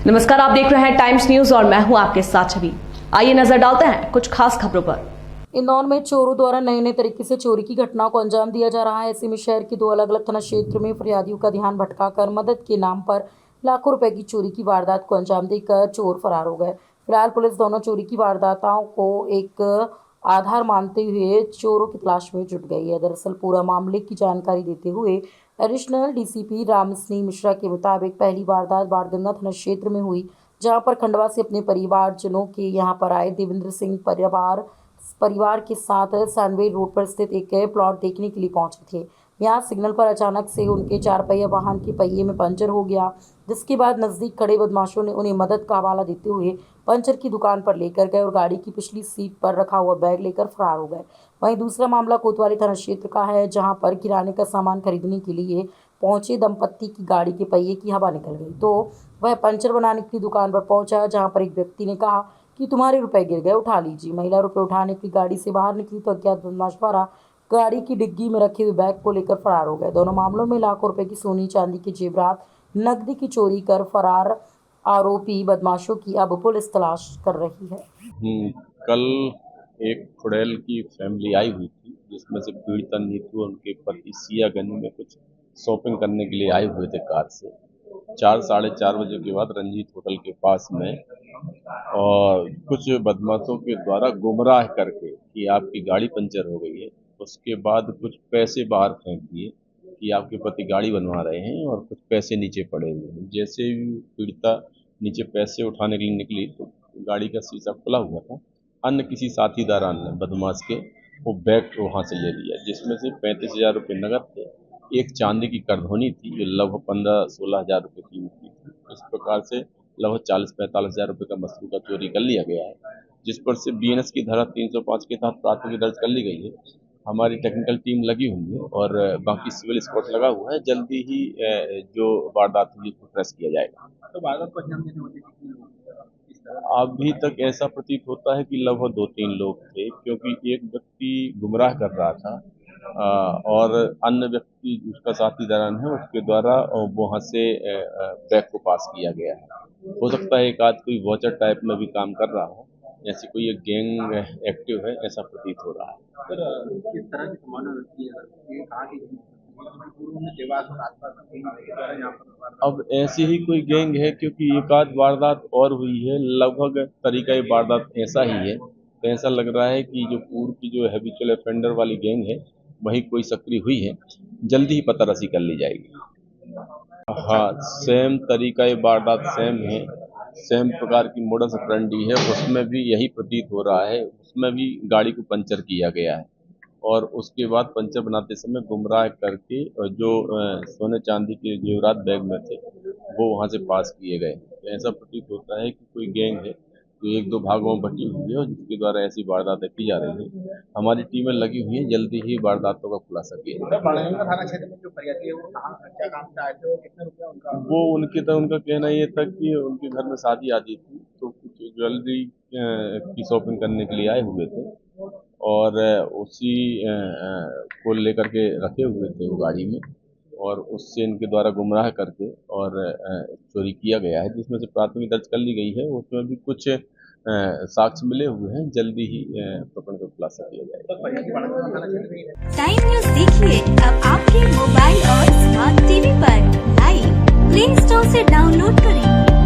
नमस्कार, आप देख रहे हैं टाइम्स न्यूज और मैं हूं आपके साथ छवि। आइए नजर डालते हैं कुछ खास खबरों पर। इंदौर में चोरों द्वारा नए तरीके से चोरी की घटनाओं को अंजाम दिया जा रहा है। ऐसे में शहर के 2 अलग-अलग थाना क्षेत्र में फरियादियों का ध्यान भटकाकर मदद के नाम पर लाखों रुपए की चोरी की वारदात को अंजाम देकर चोर फरार हो गए। फिलहाल पुलिस दोनों चोरी की वारदातों को एक आधार मानते हुए चोरों की तलाश में जुट गई है। दरअसल पूरा मामले की जानकारी देते हुए एडिशनल डीसीपी रामस्नी मिश्रा के मुताबिक पहली वारदात बाणगंगा थाना क्षेत्र में हुई, जहां पर खंडवा से अपने परिवारजनों के यहां पर आए देवेंद्र सिंह परिवार के साथ सैंडवे रोड पर स्थित एक प्लॉट देखने के लिए पहुंचे थे। यहाँ सिग्नल पर अचानक से उनके 4 पहिया वाहन के पहिए में पंचर हो गया, जिसके बाद नजदीक खड़े बदमाशों ने उन्हें मदद का हवाला देते हुए पंचर की दुकान पर लेकर गए और गाड़ी की पिछली सीट पर रखा हुआ बैग लेकर फरार हो गए। वहीं दूसरा मामला कोतवाली थाना क्षेत्र का है, जहां पर किराने का सामान खरीदने के लिए पहुंचे दंपत्ति की गाड़ी के पहिए की हवा निकल गई, तो वह पंचर बनाने की दुकान पर पहुंचा, जहां पर एक व्यक्ति ने कहा कि तुम्हारे रुपए गिर गए, उठा लीजिए। महिला रुपए उठाने की गाड़ी से बाहर निकली तो अज्ञात बदमाश द्वारा गाड़ी की डिग्गी में रखे हुए बैग को लेकर फरार हो गए। दोनों मामलों में लाखों रुपए की सोनी चांदी के जेवरात नकदी की चोरी कर फरार आरोपी बदमाशों की अब पुलिस तलाश कर रही है। कल एक खुड़ैल की फैमिली आई हुई थी, जिसमें से पीड़िता नीतू और उनके पति सियागंज में कुछ शॉपिंग करने के लिए आए हुए थे कार से। 4 साढ़े 4 बजे के बाद रंजीत होटल के पास में और कुछ बदमाशों के द्वारा गुमराह करके कि आपकी गाड़ी पंचर हो गई है, उसके बाद कुछ पैसे बाहर फेंक दिए कि आपके पति गाड़ी बनवा रहे हैं और कुछ पैसे नीचे पड़े हुए हैं। जैसे ही पीड़िता नीचे पैसे उठाने के लिए निकली तो गाड़ी का शीशा खुला हुआ था। अन्य किसी साथीदार ने बदमाश के वो बैग वहाँ से ले लिया, जिसमें से 35,000 रुपये नकद थे, एक चांदी की करधोनी थी जो लगभग 15-16 हज़ार रुपये कीमत की थी। इस प्रकार से लगभग 40-45 हज़ार रुपये का मसरूका चोरी कर लिया गया है, जिस पर से बीएनएस की धारा 305 के तहत प्राथमिकी दर्ज कर ली गई है। हमारी टेक्निकल टीम लगी हुई है और बाकी सिविल स्क्वाड लगा हुआ है। जल्दी ही जो वारदात हुई उसको ट्रेस किया जाएगा। तो वारदात को अंजाम देने वाले कितने लोग अभी तक ऐसा प्रतीत होता है कि लगभग 2-3 लोग थे, क्योंकि एक व्यक्ति गुमराह कर रहा था और अन्य व्यक्ति उसका साथीदार है, उसके द्वारा वहाँ से बैग को पास किया गया है। हो सकता है एक आध कोई वॉचर टाइप में भी काम कर रहा हो, ऐसी कोई एक गैंग एक्टिव है, ऐसा प्रतीत हो रहा है। सर, किस तरह की संभावना रहती है ये कहाँ की पूर्व में देवास और आसपास यहाँ पर? अब ऐसी ही कोई गैंग है, क्योंकि एक आध वारदात और हुई है, लगभग तरीका ये वारदात ऐसा ही है, तो ऐसा लग रहा है कि जो पूर्व की जो हैबिचुअल ऑफेंडर वाली गैंग है वही कोई सक्रिय हुई है। जल्दी ही पता रसी कर ली जाएगी। हाँ, सेम तरीका ये वारदात सेम है, सेम प्रकार की मोडस ऑपरेंडी है, उसमें भी यही प्रतीत हो रहा है। उसमें भी गाड़ी को पंचर किया गया है और उसके बाद पंचर बनाते समय गुमराह करके जो सोने चांदी के जेवरात बैग में थे वो वहाँ से पास किए गए। तो ऐसा प्रतीत होता है कि कोई गैंग है जो 1-2 भागों में बटी हुई है और जिसके द्वारा ऐसी वारदातें की जा रही हैं। हमारी टीमें लगी हुई हैं, जल्दी ही वारदातों का खुलासा किया जाएगा। बाणगंगा थाना क्षेत्र में जो फरियादी है वो कहाँ क्या काम से आए थे और कितने रुपया उनका? वो उनका कहना ये था कि उनके घर में शादी आदि थी, तो कुछ ज्वेलरी की शॉपिंग करने के लिए आए हुए थे और उसी को लेकर के रखे हुए थे वो गाड़ी में, और उससे इनके द्वारा गुमराह करके और चोरी किया गया है, जिसमें से प्राथमिकी दर्ज कर ली गई है। उसमें भी कुछ साक्ष्य मिले हुए हैं, जल्दी ही प्रकरण का खुलासा किया जाएगा। टाइम न्यूज देखिए अब आपके मोबाइल और स्मार्ट टीवी पर लाइव प्ले स्टोर से डाउनलोड करें।